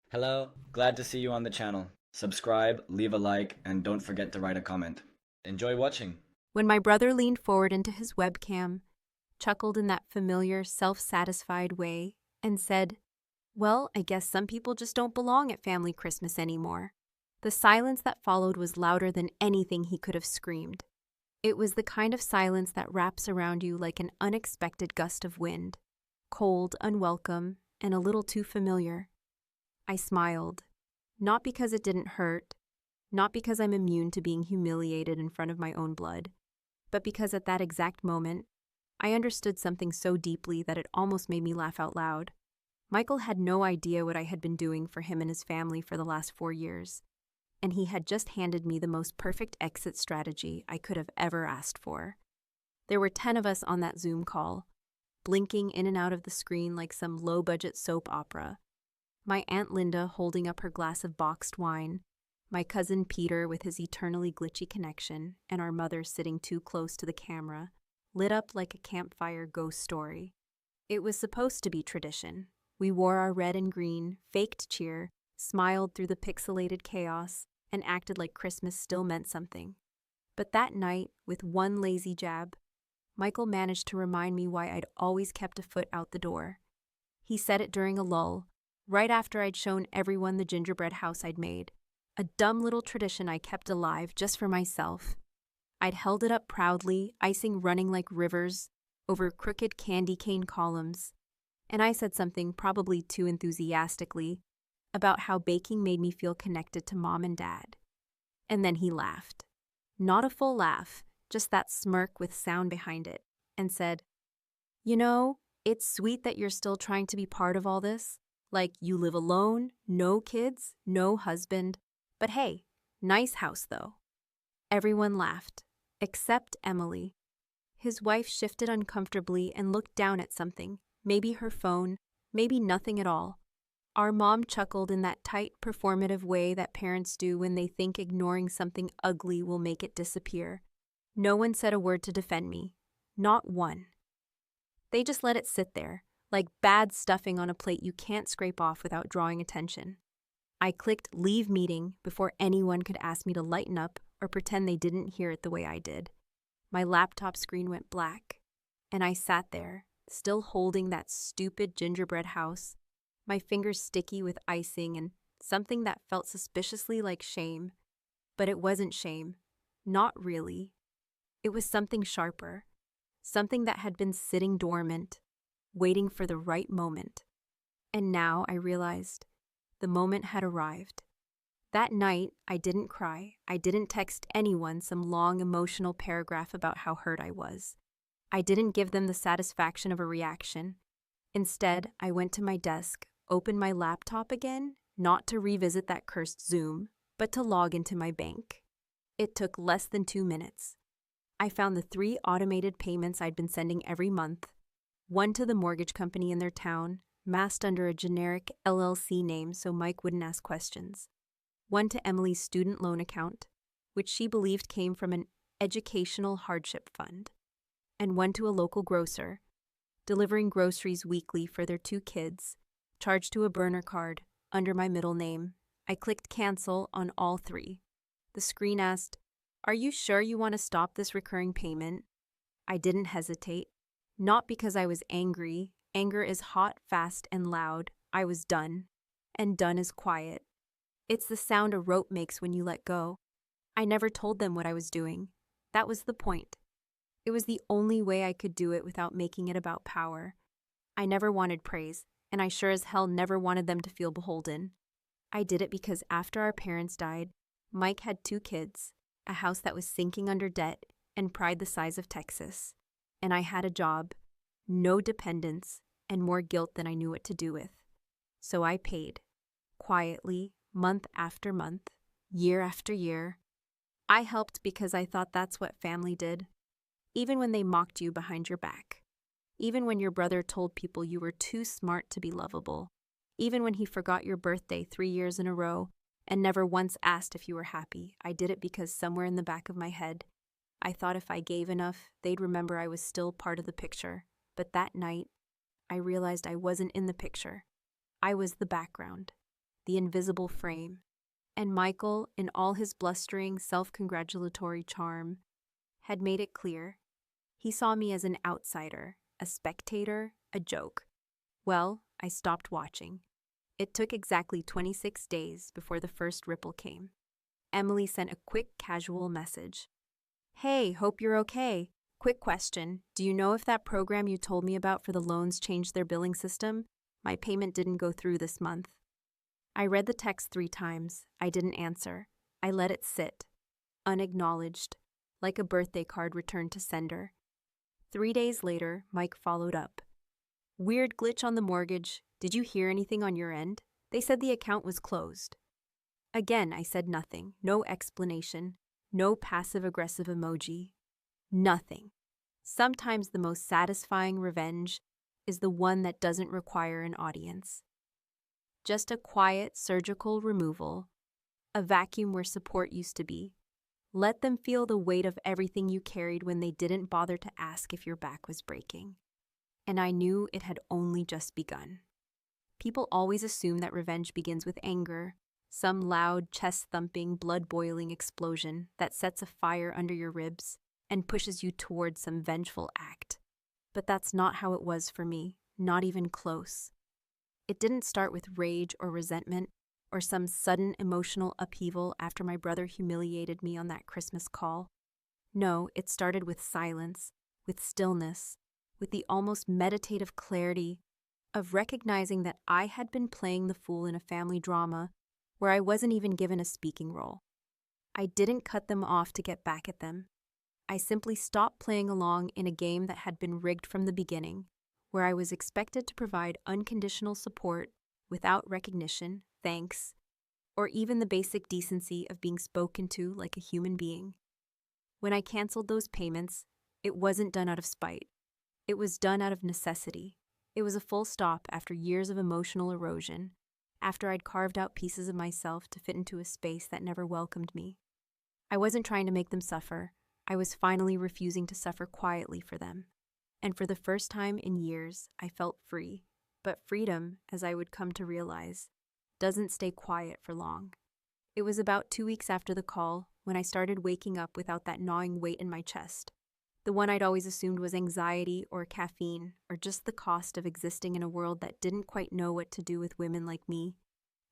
Hello, glad to see you on the channel. Subscribe, leave a like, and don't forget to write a comment. Enjoy watching. When my brother leaned forward into his webcam, chuckled in that familiar, self-satisfied way, and said, "Well, I guess some people just don't belong at family Christmas anymore." The silence that followed was louder than anything he could have screamed. It was the kind of silence that wraps around you like an unexpected gust of wind, cold, unwelcome, and a little too familiar. I smiled, not because it didn't hurt, not because I'm immune to being humiliated in front of my own blood, but because at that exact moment, I understood something so deeply that it almost made me laugh out loud. Michael had no idea what I had been doing for him and his family for the last 4 years, and he had just handed me the most perfect exit strategy I could have ever asked for. There were 10 of us on that Zoom call, blinking in and out of the screen like some low-budget soap opera. My Aunt Linda holding up her glass of boxed wine, my cousin Peter with his eternally glitchy connection, and our mother sitting too close to the camera, lit up like a campfire ghost story. It was supposed to be tradition. We wore our red and green, faked cheer, smiled through the pixelated chaos, and acted like Christmas still meant something. But that night, with one lazy jab, Michael managed to remind me why I'd always kept a foot out the door. He said it during a lull, right after I'd shown everyone the gingerbread house I'd made, a dumb little tradition I kept alive just for myself. I'd held it up proudly, icing running like rivers over crooked candy cane columns, and I said something probably too enthusiastically about how baking made me feel connected to Mom and Dad. And then he laughed. Not a full laugh, just that smirk with sound behind it, and said, "You know, it's sweet that you're still trying to be part of all this. Like, you live alone, no kids, no husband. But hey, nice house though." Everyone laughed, except Emily. His wife shifted uncomfortably and looked down at something, maybe her phone, maybe nothing at all. Our mom chuckled in that tight, performative way that parents do when they think ignoring something ugly will make it disappear. No one said a word to defend me. Not one. They just let it sit there, like bad stuffing on a plate you can't scrape off without drawing attention. I clicked leave meeting before anyone could ask me to lighten up or pretend they didn't hear it the way I did. My laptop screen went black, and I sat there, still holding that stupid gingerbread house, my fingers sticky with icing and something that felt suspiciously like shame. But it wasn't shame. Not really. It was something sharper, something that had been sitting dormant, waiting for the right moment. And now I realized the moment had arrived. That night, I didn't cry. I didn't text anyone some long emotional paragraph about how hurt I was. I didn't give them the satisfaction of a reaction. Instead, I went to my desk, opened my laptop again, not to revisit that cursed Zoom, but to log into my bank. It took less than 2 minutes. I found the 3 automated payments I'd been sending every month, one to the mortgage company in their town, masked under a generic LLC name so Mike wouldn't ask questions, one to Emily's student loan account, which she believed came from an educational hardship fund, and one to a local grocer, delivering groceries weekly for their 2 kids, charged to a burner card under my middle name. I clicked cancel on all 3. The screen asked, "Are you sure you want to stop this recurring payment?" I didn't hesitate. Not because I was angry. Anger is hot, fast, and loud. I was done. And done is quiet. It's the sound a rope makes when you let go. I never told them what I was doing. That was the point. It was the only way I could do it without making it about power. I never wanted praise, and I sure as hell never wanted them to feel beholden. I did it because after our parents died, Mike had 2 kids, a house that was sinking under debt, and pride the size of Texas. And I had a job, no dependents, and more guilt than I knew what to do with. So I paid, quietly, month after month, year after year. I helped because I thought that's what family did. Even when they mocked you behind your back. Even when your brother told people you were too smart to be lovable. Even when he forgot your birthday 3 years in a row and never once asked if you were happy. I did it because somewhere in the back of my head, I thought if I gave enough, they'd remember I was still part of the picture. But that night, I realized I wasn't in the picture. I was the background. the invisible frame. And Michael, in all his blustering, self-congratulatory charm, had made it clear. He saw me as an outsider, a spectator, a joke. Well, I stopped watching. It took exactly 26 days before the first ripple came. Emily sent a quick, casual message. Hey, hope you're okay. Quick question. Do you know if that program you told me about for the loans changed their billing system? My payment didn't go through this month. I read the text 3 times. I didn't answer. I let it sit, unacknowledged, like a birthday card returned to sender. 3 days later, Mike followed up. Weird glitch on the mortgage. Did you hear anything on your end? They said the account was closed. Again, I said nothing. No explanation. No passive-aggressive emoji. Nothing. Sometimes the most satisfying revenge is the one that doesn't require an audience. Just a quiet, surgical removal, a vacuum where support used to be. Let them feel the weight of everything you carried when they didn't bother to ask if your back was breaking. And I knew it had only just begun. People always assume that revenge begins with anger, some loud, chest-thumping, blood-boiling explosion that sets a fire under your ribs and pushes you towards some vengeful act. But that's not how it was for me, not even close. It didn't start with rage or resentment or some sudden emotional upheaval after my brother humiliated me on that Christmas call. No, it started with silence, with stillness, with the almost meditative clarity of recognizing that I had been playing the fool in a family drama where I wasn't even given a speaking role. I didn't cut them off to get back at them. I simply stopped playing along in a game that had been rigged from the beginning, where I was expected to provide unconditional support without recognition, thanks, or even the basic decency of being spoken to like a human being. When I canceled those payments, it wasn't done out of spite. It was done out of necessity. It was a full stop after years of emotional erosion, after I'd carved out pieces of myself to fit into a space that never welcomed me. I wasn't trying to make them suffer. I was finally refusing to suffer quietly for them. And for the first time in years, I felt free. But freedom, as I would come to realize, doesn't stay quiet for long. It was about 2 weeks after the call when I started waking up without that gnawing weight in my chest. The one I'd always assumed was anxiety or caffeine or just the cost of existing in a world that didn't quite know what to do with women like me.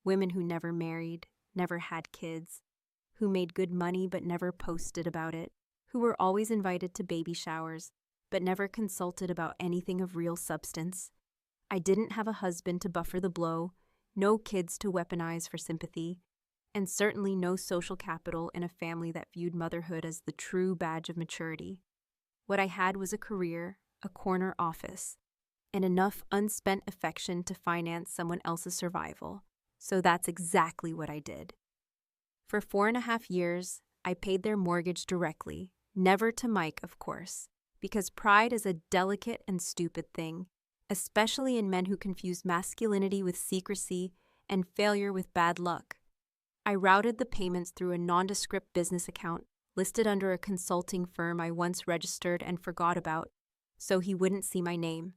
Women who never married, never had kids, who made good money but never posted about it, who were always invited to baby showers but never consulted about anything of real substance. I didn't have a husband to buffer the blow, no kids to weaponize for sympathy, and certainly no social capital in a family that viewed motherhood as the true badge of maturity. What I had was a career, a corner office, and enough unspent affection to finance someone else's survival. So that's exactly what I did. For 4.5 years, I paid their mortgage directly, never to Mike, of course, because pride is a delicate and stupid thing, especially in men who confuse masculinity with secrecy and failure with bad luck. I routed the payments through a nondescript business account listed under a consulting firm I once registered and forgot about, so he wouldn't see my name.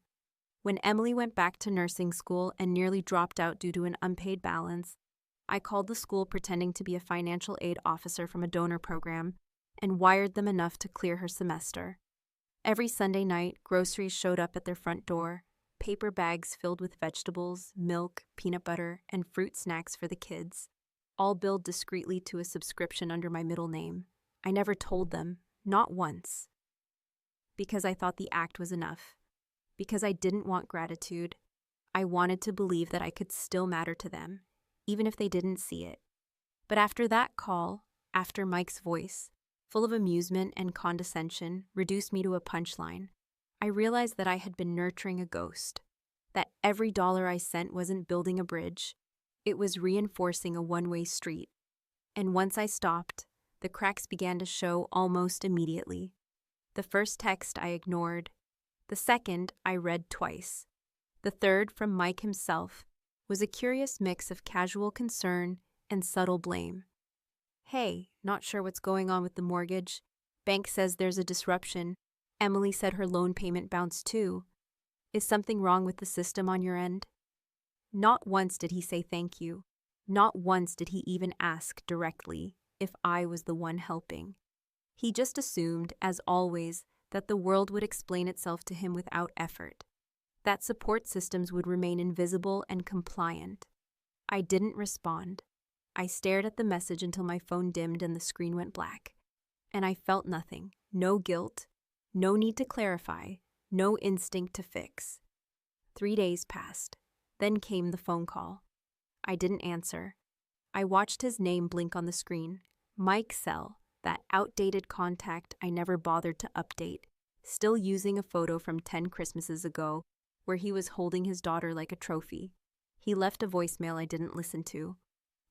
When Emily went back to nursing school and nearly dropped out due to an unpaid balance, I called the school pretending to be a financial aid officer from a donor program and wired them enough to clear her semester. Every Sunday night, groceries showed up at their front door, paper bags filled with vegetables, milk, peanut butter, and fruit snacks for the kids, all billed discreetly to a subscription under my middle name. I never told them, not once. Because I thought the act was enough. Because I didn't want gratitude. I wanted to believe that I could still matter to them, even if they didn't see it. But after that call, after Mike's voice, full of amusement and condescension, reduced me to a punchline, I realized that I had been nurturing a ghost, that every dollar I sent wasn't building a bridge, it was reinforcing a one-way street. And once I stopped, the cracks began to show almost immediately. The first text I ignored. The second I read twice. The third, from Mike himself, was a curious mix of casual concern and subtle blame. Hey, not sure what's going on with the mortgage. Bank says there's a disruption. Emily said her loan payment bounced too. Is something wrong with the system on your end? Not once did he say thank you. Not once did he even ask directly if I was the one helping. He just assumed, as always, that the world would explain itself to him without effort, that support systems would remain invisible and compliant. I didn't respond. I stared at the message until my phone dimmed and the screen went black. And I felt nothing, no guilt, no need to clarify, no instinct to fix. 3 days passed. Then came the phone call. I didn't answer. I watched his name blink on the screen. Mike Sell, that outdated contact I never bothered to update, still using a photo from 10 Christmases ago where he was holding his daughter like a trophy. He left a voicemail I didn't listen to.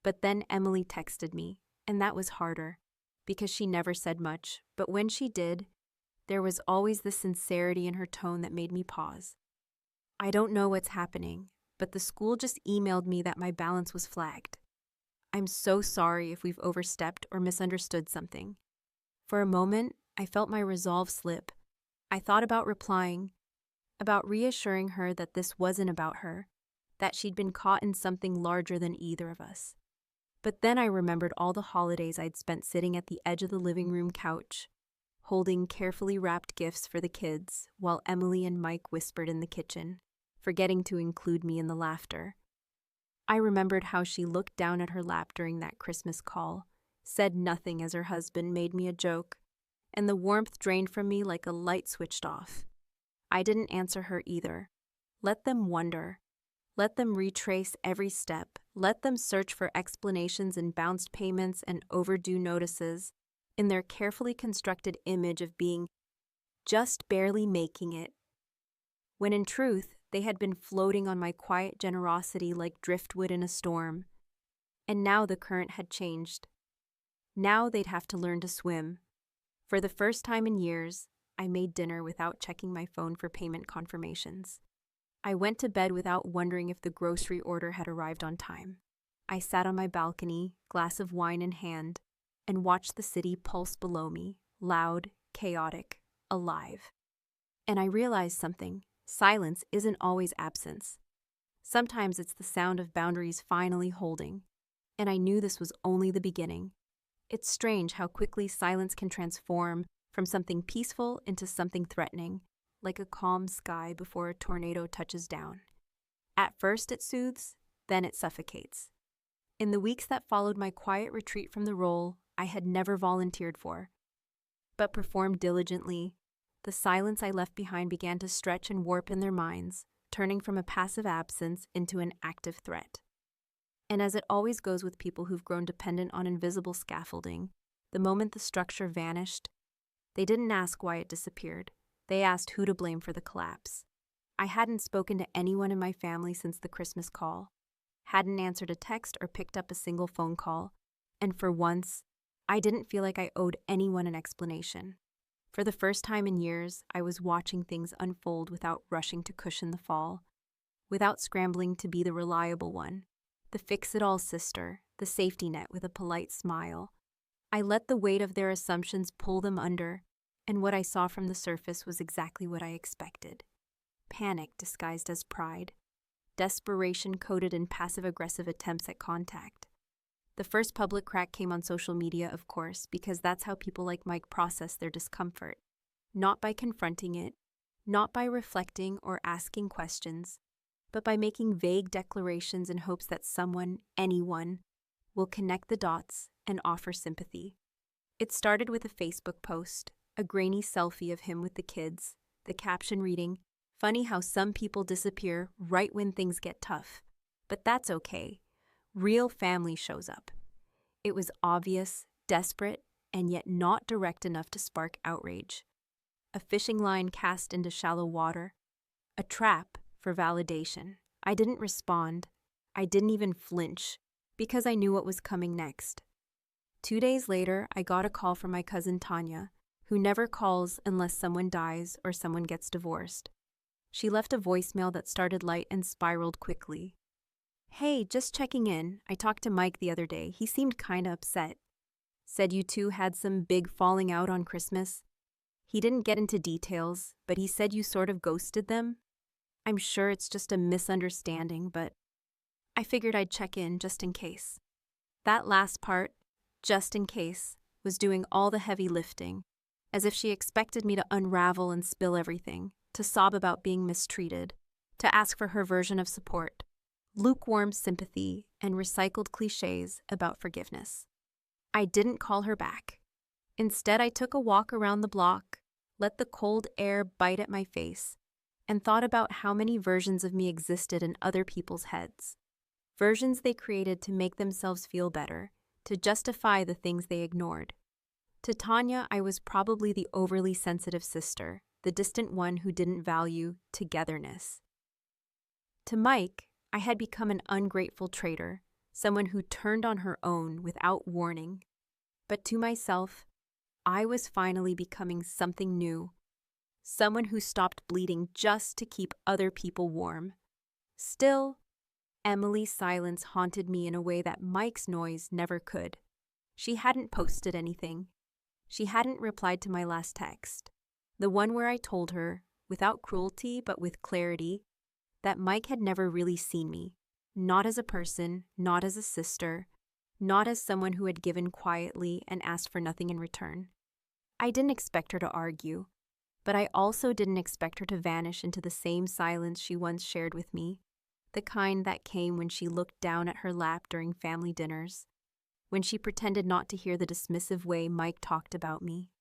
But then Emily texted me, and that was harder, because she never said much, but when she did, there was always the sincerity in her tone that made me pause. I don't know what's happening, but the school just emailed me that my balance was flagged. I'm so sorry if we've overstepped or misunderstood something. For a moment, I felt my resolve slip. I thought about replying, about reassuring her that this wasn't about her, that she'd been caught in something larger than either of us. But then I remembered all the holidays I'd spent sitting at the edge of the living room couch, holding carefully wrapped gifts for the kids, while Emily and Mike whispered in the kitchen, forgetting to include me in the laughter. I remembered how she looked down at her lap during that Christmas call, said nothing as her husband made me a joke, and the warmth drained from me like a light switched off. I didn't answer her either. Let them wonder. Let them retrace every step. Let them search for explanations in bounced payments and overdue notices, in their carefully constructed image of being just barely making it, when in truth, they had been floating on my quiet generosity like driftwood in a storm. And now the current had changed. Now they'd have to learn to swim. For the first time in years, I made dinner without checking my phone for payment confirmations. I went to bed without wondering if the grocery order had arrived on time. I sat on my balcony, glass of wine in hand, and watched the city pulse below me, loud, chaotic, alive. And I realized something. Silence isn't always absence. Sometimes it's the sound of boundaries finally holding, and I knew this was only the beginning. It's strange how quickly silence can transform from something peaceful into something threatening, like a calm sky before a tornado touches down. At first it soothes, then it suffocates. In the weeks that followed my quiet retreat from the role I had never volunteered for, but performed diligently, the silence I left behind began to stretch and warp in their minds, turning from a passive absence into an active threat. And as it always goes with people who've grown dependent on invisible scaffolding, the moment the structure vanished, they didn't ask why it disappeared. They asked who to blame for the collapse. I hadn't spoken to anyone in my family since the Christmas call, hadn't answered a text or picked up a single phone call, and for once, I didn't feel like I owed anyone an explanation. For the first time in years, I was watching things unfold without rushing to cushion the fall, without scrambling to be the reliable one, the fix-it-all sister, the safety net with a polite smile. I let the weight of their assumptions pull them under, and what I saw from the surface was exactly what I expected. Panic disguised as pride, desperation coded in passive-aggressive attempts at contact. The first public crack came on social media, of course, because that's how people like Mike process their discomfort. Not by confronting it, not by reflecting or asking questions, but by making vague declarations in hopes that someone, anyone, will connect the dots and offer sympathy. It started with a Facebook post, a grainy selfie of him with the kids, the caption reading, "Funny how some people disappear right when things get tough. But that's okay. Real family shows up." It was obvious, desperate, and yet not direct enough to spark outrage. A fishing line cast into shallow water. A trap for validation. I didn't respond. I didn't even flinch, because I knew what was coming next. 2 days later, I got a call from my cousin Tanya, who never calls unless someone dies or someone gets divorced. She left a voicemail that started light and spiraled quickly. "Hey, just checking in. I talked to Mike the other day. He seemed kinda upset. Said you two had some big falling out on Christmas. He didn't get into details, but he said you sort of ghosted them. I'm sure it's just a misunderstanding, but..." I figured I'd check in just in case. That last part, just in case, was doing all the heavy lifting, as if she expected me to unravel and spill everything, to sob about being mistreated, to ask for her version of support, lukewarm sympathy, and recycled cliches about forgiveness. I didn't call her back. Instead, I took a walk around the block, let the cold air bite at my face, and thought about how many versions of me existed in other people's heads. Versions they created to make themselves feel better, to justify the things they ignored. To Tanya, I was probably the overly sensitive sister, the distant one who didn't value togetherness. To Mike, I had become an ungrateful traitor, someone who turned on her own without warning. But to myself, I was finally becoming something new, someone who stopped bleeding just to keep other people warm. Still, Emily's silence haunted me in a way that Mike's noise never could. She hadn't posted anything. She hadn't replied to my last text, the one where I told her, without cruelty but with clarity, that Mike had never really seen me, not as a person, not as a sister, not as someone who had given quietly and asked for nothing in return. I didn't expect her to argue, but I also didn't expect her to vanish into the same silence she once shared with me, the kind that came when she looked down at her lap during family dinners, when she pretended not to hear the dismissive way Mike talked about me,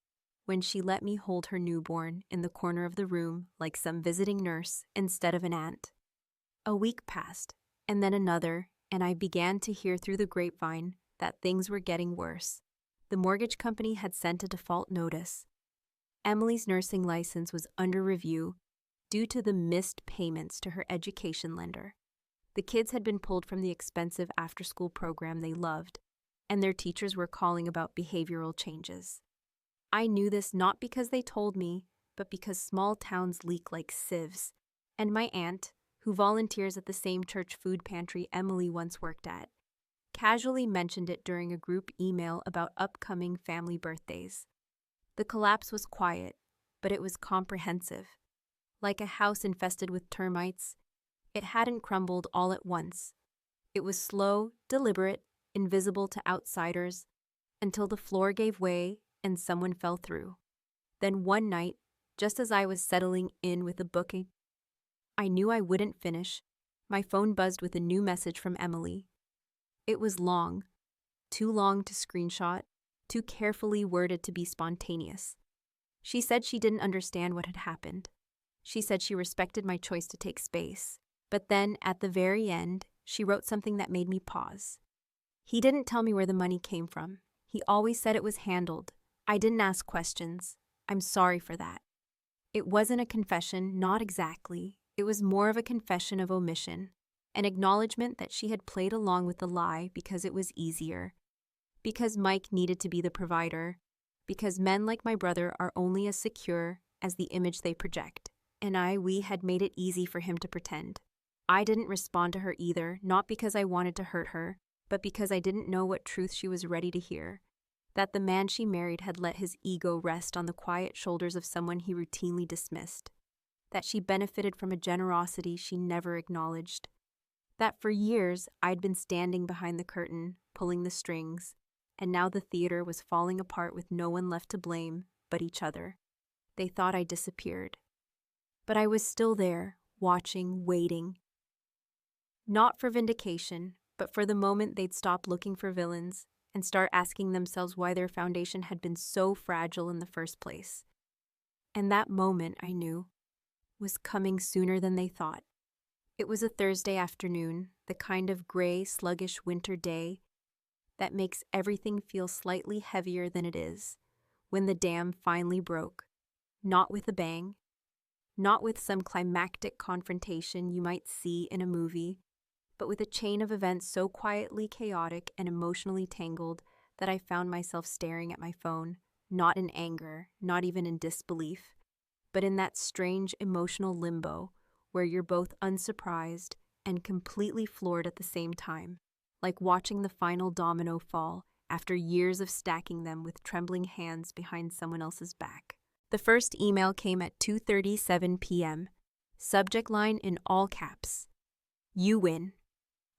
when she let me hold her newborn in the corner of the room like some visiting nurse instead of an aunt. A week passed, and then another, and I began to hear through the grapevine that things were getting worse. The mortgage company had sent a default notice. Emily's nursing license was under review due to the missed payments to her education lender. The kids had been pulled from the expensive after-school program they loved, and their teachers were calling about behavioral changes. I knew this not because they told me, but because small towns leak like sieves, and my aunt, who volunteers at the same church food pantry Emily once worked at, casually mentioned it during a group email about upcoming family birthdays. The collapse was quiet, but it was comprehensive. Like a house infested with termites, it hadn't crumbled all at once. It was slow, deliberate, invisible to outsiders, until the floor gave way and someone fell through. Then one night, just as I was settling in with a booking, I knew I wouldn't finish. My phone buzzed with a new message from Emily. It was long, too long to screenshot, too carefully worded to be spontaneous. She said she didn't understand what had happened. She said she respected my choice to take space. But then, at the very end, she wrote something that made me pause. He didn't tell me where the money came from. He always said it was handled. I didn't ask questions. I'm sorry for that. It wasn't a confession, not exactly. It was more of a confession of omission, an acknowledgement that she had played along with the lie because it was easier, because Mike needed to be the provider, because men like my brother are only as secure as the image they project, and we had made it easy for him to pretend. I didn't respond to her either, not because I wanted to hurt her, but because I didn't know what truth she was ready to hear, that the man she married had let his ego rest on the quiet shoulders of someone he routinely dismissed, that she benefited from a generosity she never acknowledged, that for years I'd been standing behind the curtain, pulling the strings, and now the theater was falling apart with no one left to blame but each other. They thought I disappeared. But I was still there, watching, waiting. Not for vindication, but for the moment they'd stop looking for villains and start asking themselves why their foundation had been so fragile in the first place. And that moment, I knew, was coming sooner than they thought. It was a Thursday afternoon, the kind of gray, sluggish winter day that makes everything feel slightly heavier than it is, when the dam finally broke, not with a bang, not with some climactic confrontation you might see in a movie, but with a chain of events so quietly chaotic and emotionally tangled that I found myself staring at my phone, not in anger, not even in disbelief, but in that strange emotional limbo where you're both unsurprised and completely floored at the same time, like watching the final domino fall after years of stacking them with trembling hands behind someone else's back. The first email came at 2:37 p.m., subject line in all caps. You win.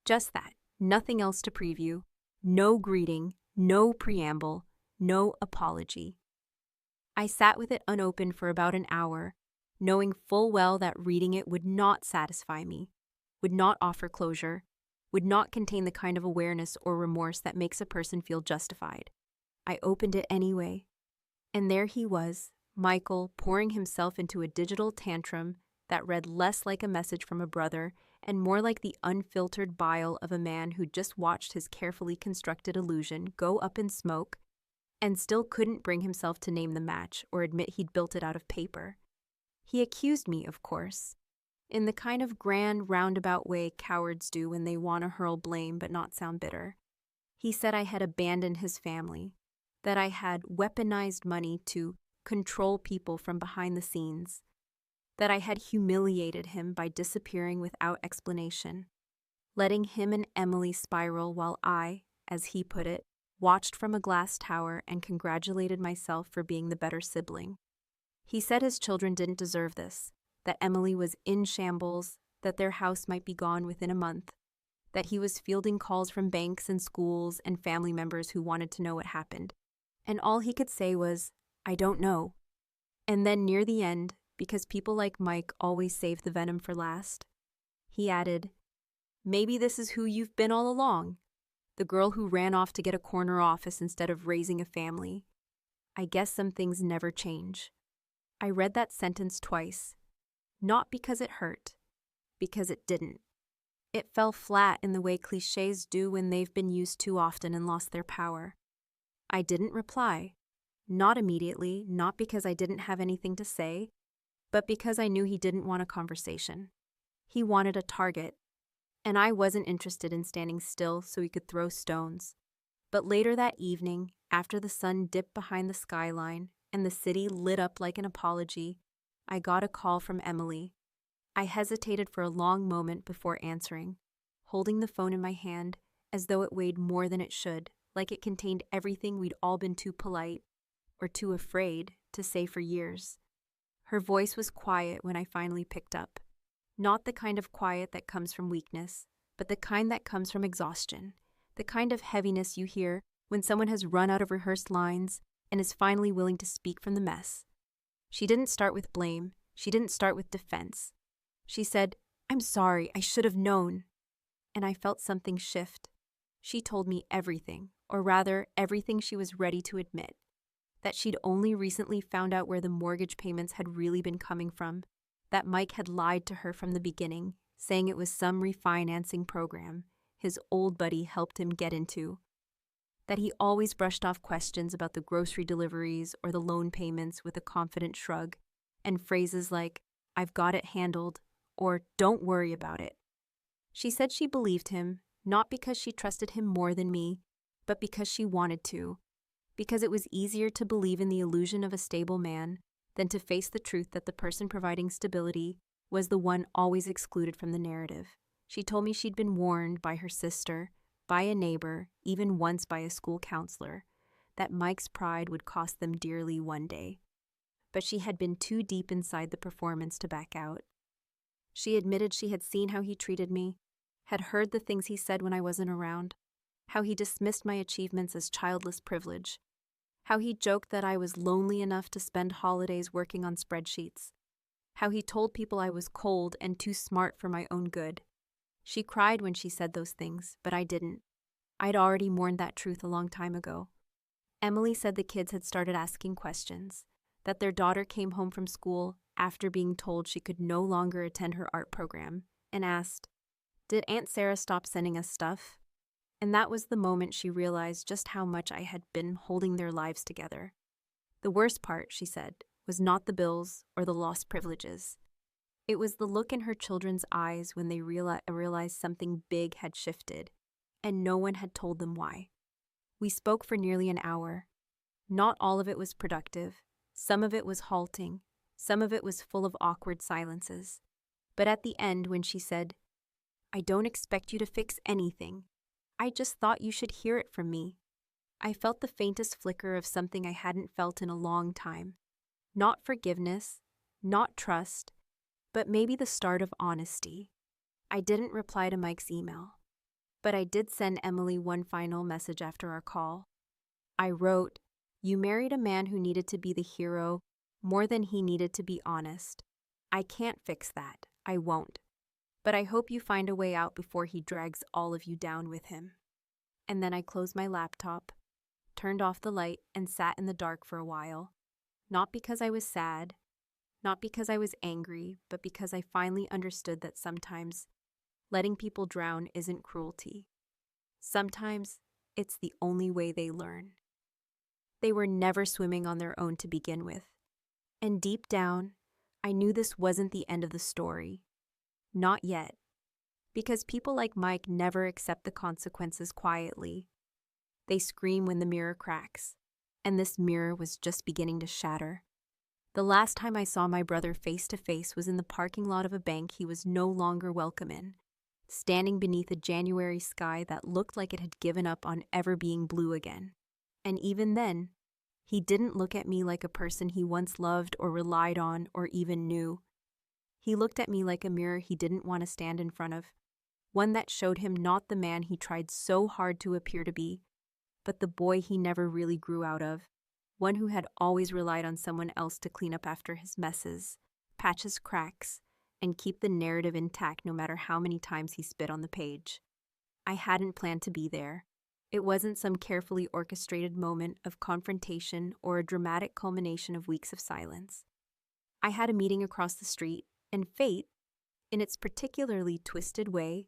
Just that, nothing else to preview, no greeting, no preamble, no apology. I sat with it unopened for about an hour, knowing full well that reading it would not satisfy me, would not offer closure, would not contain the kind of awareness or remorse that makes a person feel justified. I opened it anyway, and there he was, Michael, pouring himself into a digital tantrum that read less like a message from a brother and more like the unfiltered bile of a man who just watched his carefully constructed illusion go up in smoke and still couldn't bring himself to name the match or admit he'd built it out of paper. He accused me, of course, in the kind of grand roundabout way cowards do when they want to hurl blame but not sound bitter. He said I had abandoned his family, that I had weaponized money to control people from behind the scenes, that I had humiliated him by disappearing without explanation, letting him and Emily spiral while I, as he put it, watched from a glass tower and congratulated myself for being the better sibling. He said his children didn't deserve this, that Emily was in shambles, that their house might be gone within a month, that he was fielding calls from banks and schools and family members who wanted to know what happened. And all he could say was, "I don't know." And then near the end, because people like Mike always save the venom for last, he added, "Maybe this is who you've been all along, the girl who ran off to get a corner office instead of raising a family. I guess some things never change." I read that sentence twice, not because it hurt, because it didn't. It fell flat in the way cliches do when they've been used too often and lost their power. I didn't reply, not immediately, not because I didn't have anything to say, but because I knew he didn't want a conversation. He wanted a target, and I wasn't interested in standing still so he could throw stones. But later that evening, after the sun dipped behind the skyline and the city lit up like an apology, I got a call from Emily. I hesitated for a long moment before answering, holding the phone in my hand as though it weighed more than it should, like it contained everything we'd all been too polite, or too afraid, to say for years. Her voice was quiet when I finally picked up. Not the kind of quiet that comes from weakness, but the kind that comes from exhaustion, the kind of heaviness you hear when someone has run out of rehearsed lines and is finally willing to speak from the mess. She didn't start with blame. She didn't start with defense. She said, "I'm sorry, I should have known." And I felt something shift. She told me everything, or rather, everything she was ready to admit. That she'd only recently found out where the mortgage payments had really been coming from, that Mike had lied to her from the beginning, saying it was some refinancing program his old buddy helped him get into, that he always brushed off questions about the grocery deliveries or the loan payments with a confident shrug, and phrases like, "I've got it handled," or "Don't worry about it." She said she believed him, not because she trusted him more than me, but because she wanted to, because it was easier to believe in the illusion of a stable man than to face the truth that the person providing stability was the one always excluded from the narrative. She told me she'd been warned by her sister, by a neighbor, even once by a school counselor, that Mike's pride would cost them dearly one day. But she had been too deep inside the performance to back out. She admitted she had seen how he treated me, had heard the things he said when I wasn't around, how he dismissed my achievements as childless privilege, how he joked that I was lonely enough to spend holidays working on spreadsheets, how he told people I was cold and too smart for my own good. She cried when she said those things, but I didn't. I'd already mourned that truth a long time ago. Emily said the kids had started asking questions, that their daughter came home from school after being told she could no longer attend her art program, and asked, "Did Aunt Sarah stop sending us stuff?" And that was the moment she realized just how much I had been holding their lives together. The worst part, she said, was not the bills or the lost privileges. It was the look in her children's eyes when they realized something big had shifted, and no one had told them why. We spoke for nearly an hour. Not all of it was productive. Some of it was halting. Some of it was full of awkward silences. But at the end, when she said, "I don't expect you to fix anything. I just thought you should hear it from me," I felt the faintest flicker of something I hadn't felt in a long time. Not forgiveness, not trust, but maybe the start of honesty. I didn't reply to Mike's email. But I did send Emily one final message after our call. I wrote, "You married a man who needed to be the hero more than he needed to be honest. I can't fix that. I won't. But I hope you find a way out before he drags all of you down with him." And then I closed my laptop, turned off the light, and sat in the dark for a while. Not because I was sad, not because I was angry, but because I finally understood that sometimes letting people drown isn't cruelty. Sometimes it's the only way they learn. They were never swimming on their own to begin with. And deep down, I knew this wasn't the end of the story. Not yet. Because people like Mike never accept the consequences quietly. They scream when the mirror cracks, and this mirror was just beginning to shatter. The last time I saw my brother face to face was in the parking lot of a bank he was no longer welcome in, standing beneath a January sky that looked like it had given up on ever being blue again. And even then, he didn't look at me like a person he once loved or relied on or even knew. He looked at me like a mirror he didn't want to stand in front of, one that showed him not the man he tried so hard to appear to be, but the boy he never really grew out of, one who had always relied on someone else to clean up after his messes, patch his cracks, and keep the narrative intact no matter how many times he spit on the page. I hadn't planned to be there. It wasn't some carefully orchestrated moment of confrontation or a dramatic culmination of weeks of silence. I had a meeting across the street, and fate, in its particularly twisted way,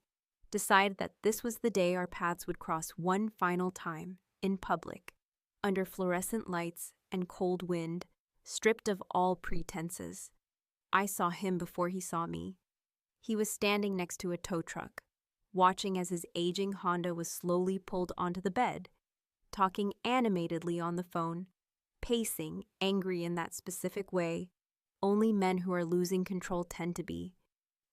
decided that this was the day our paths would cross one final time, in public, under fluorescent lights and cold wind, stripped of all pretenses. I saw him before he saw me. He was standing next to a tow truck, watching as his aging Honda was slowly pulled onto the bed, talking animatedly on the phone, pacing, angry in that specific way only men who are losing control tend to be,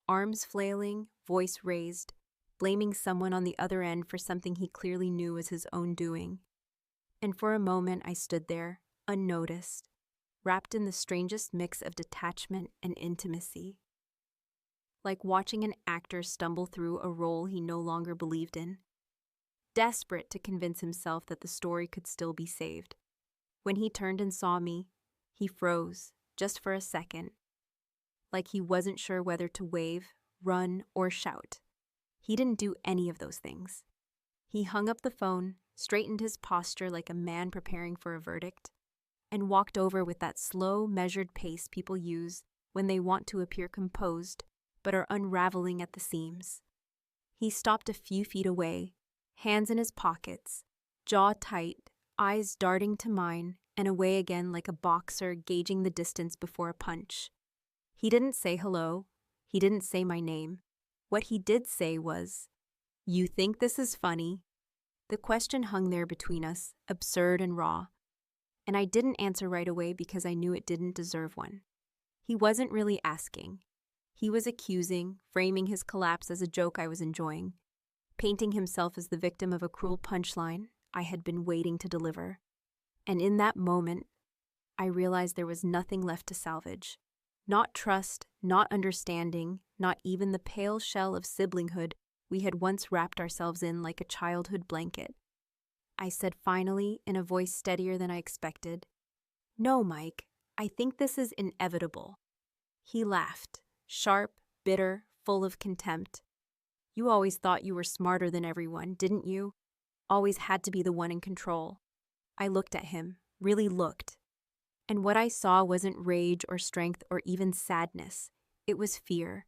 arms flailing, voice raised, blaming someone on the other end for something he clearly knew was his own doing. And for a moment I stood there, unnoticed, wrapped in the strangest mix of detachment and intimacy. Like watching an actor stumble through a role he no longer believed in, desperate to convince himself that the story could still be saved. When he turned and saw me, he froze, just for a second, like he wasn't sure whether to wave, run, or shout. He didn't do any of those things. He hung up the phone, straightened his posture like a man preparing for a verdict, and walked over with that slow, measured pace people use when they want to appear composed but are unraveling at the seams. He stopped a few feet away, hands in his pockets, jaw tight, eyes darting to mine and away again like a boxer gauging the distance before a punch. He didn't say hello. He didn't say my name. What he did say was, "You think this is funny?" The question hung there between us, absurd and raw. And I didn't answer right away because I knew it didn't deserve one. He wasn't really asking. He was accusing, framing his collapse as a joke I was enjoying, painting himself as the victim of a cruel punchline I had been waiting to deliver. And in that moment, I realized there was nothing left to salvage. Not trust, not understanding, not even the pale shell of siblinghood we had once wrapped ourselves in like a childhood blanket. I said finally, in a voice steadier than I expected, "No, Mike, I think this is inevitable." He laughed, sharp, bitter, full of contempt. "You always thought you were smarter than everyone, didn't you? Always had to be the one in control." I looked at him, really looked. And what I saw wasn't rage or strength or even sadness. It was fear.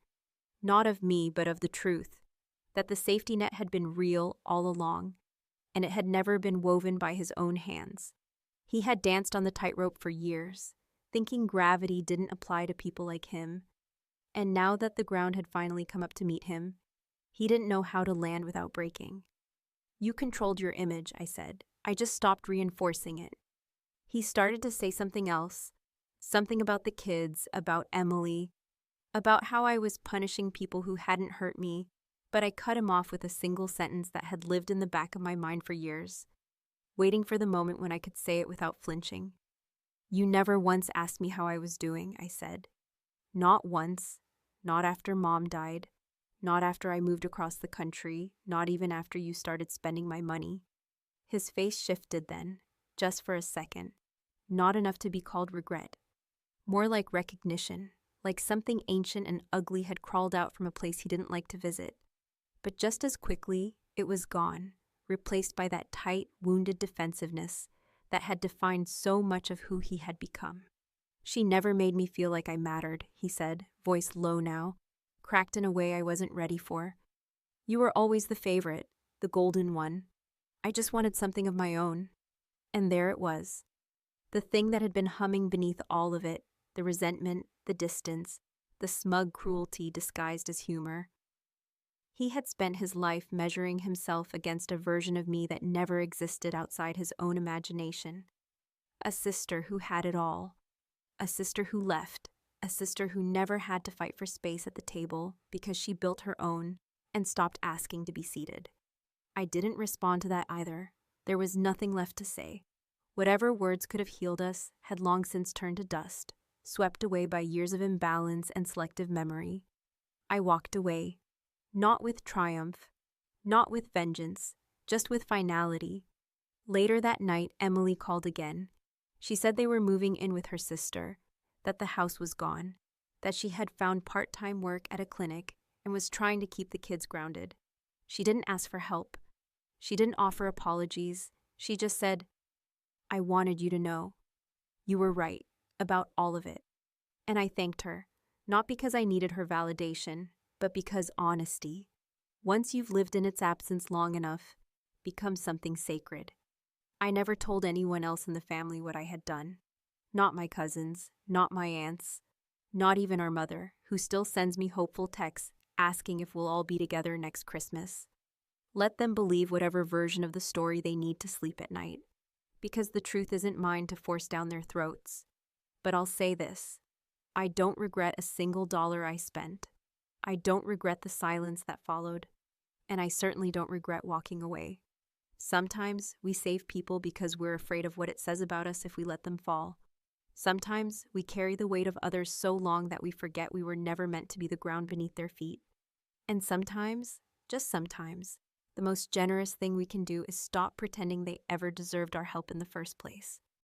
Not of me, but of the truth. That the safety net had been real all along, and it had never been woven by his own hands. He had danced on the tightrope for years, thinking gravity didn't apply to people like him. And now that the ground had finally come up to meet him, he didn't know how to land without breaking. "You controlled your image," I said. "I just stopped reinforcing it." He started to say something else, something about the kids, about Emily, about how I was punishing people who hadn't hurt me, but I cut him off with a single sentence that had lived in the back of my mind for years, waiting for the moment when I could say it without flinching. "You never once asked me how I was doing," I said. "Not once, not after Mom died, Not after I moved across the country, not even after you started spending my money. His face shifted then, just for a second. Not enough to be called regret. More like recognition, like something ancient and ugly had crawled out from a place he didn't like to visit. But just as quickly, it was gone, replaced by that tight, wounded defensiveness that had defined so much of who he had become. She never made me feel like I mattered, he said, voice low now, cracked in a way I wasn't ready for. You were always the favorite, the golden one. I just wanted something of my own. And there it was. The thing that had been humming beneath all of it, the resentment, the distance, the smug cruelty disguised as humor. He had spent his life measuring himself against a version of me that never existed outside his own imagination. A sister who had it all. A sister who left. A sister who never had to fight for space at the table because she built her own and stopped asking to be seated. I didn't respond to that either. There was nothing left to say. Whatever words could have healed us had long since turned to dust, swept away by years of imbalance and selective memory. I walked away, not with triumph, not with vengeance, just with finality. Later that night, Emily called again. She said they were moving in with her sister, that the house was gone, that she had found part-time work at a clinic and was trying to keep the kids grounded. She didn't ask for help. She didn't offer apologies. She just said, I wanted you to know. You were right about all of it. And I thanked her, not because I needed her validation, but because honesty, once you've lived in its absence long enough, becomes something sacred. I never told anyone else in the family what I had done. Not my cousins, not my aunts, not even our mother, who still sends me hopeful texts asking if we'll all be together next Christmas. Let them believe whatever version of the story they need to sleep at night, because the truth isn't mine to force down their throats. But I'll say this, I don't regret a single dollar I spent. I don't regret the silence that followed, and I certainly don't regret walking away. Sometimes we save people because we're afraid of what it says about us if we let them fall. Sometimes we carry the weight of others so long that we forget we were never meant to be the ground beneath their feet. And sometimes, just sometimes, the most generous thing we can do is stop pretending they ever deserved our help in the first place.